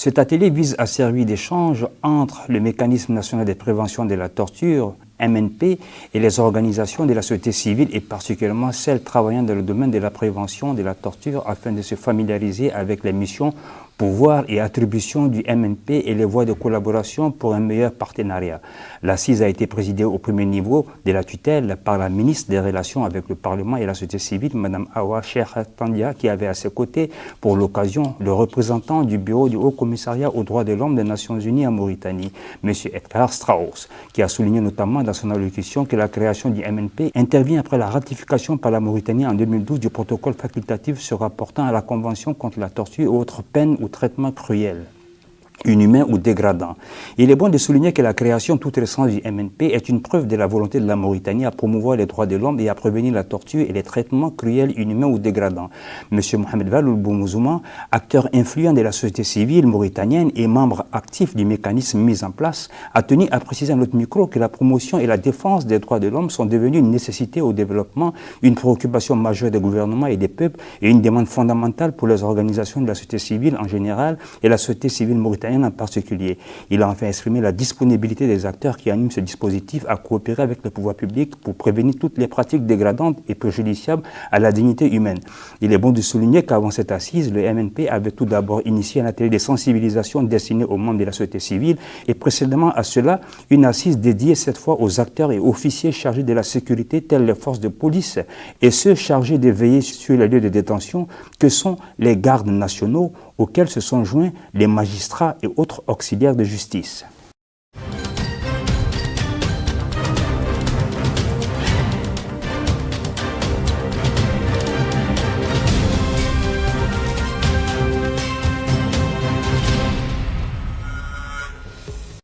Cet atelier vise à servir d'échange entre le Mécanisme national de prévention de la torture, MNP, et les organisations de la société civile et particulièrement celles travaillant dans le domaine de la prévention de la torture afin de se familiariser avec les missions, pouvoirs et attributions du MNP et les voies de collaboration pour un meilleur partenariat. L'assise a été présidée au premier niveau de la tutelle par la ministre des Relations avec le Parlement et la société civile, Mme Awa Cheikh Tandia, qui avait à ses côtés pour l'occasion le représentant du bureau du Haut Commissariat aux droits de l'homme des Nations Unies en Mauritanie, M. Edgar Strauss, qui a souligné notamment dans son allocution que la création du MNP intervient après la ratification par la Mauritanie en 2012 du protocole facultatif se rapportant à la Convention contre la torture et autres peines ou traitements cruels, inhumains ou dégradants. Il est bon de souligner que la création toute récente du MNP est une preuve de la volonté de la Mauritanie à promouvoir les droits de l'homme et à prévenir la torture et les traitements cruels, inhumains ou dégradants. M. Mohamed Valoul Boumouzouma, acteur influent de la société civile mauritanienne et membre actif du mécanisme mis en place, a tenu à préciser à notre micro que la promotion et la défense des droits de l'homme sont devenues une nécessité au développement, une préoccupation majeure des gouvernements et des peuples et une demande fondamentale pour les organisations de la société civile en général et la société civile mauritanienne en particulier. Il a enfin exprimé la disponibilité des acteurs qui animent ce dispositif à coopérer avec le pouvoir public pour prévenir toutes les pratiques dégradantes et préjudiciables à la dignité humaine. Il est bon de souligner qu'avant cette assise, le MNP avait tout d'abord initié un atelier de sensibilisation destiné aux membres de la société civile et précédemment à cela, une assise dédiée cette fois aux acteurs et officiers chargés de la sécurité tels les forces de police et ceux chargés de veiller sur les lieux de détention que sont les gardes nationaux auxquels se sont joints les magistrats et autres auxiliaires de justice.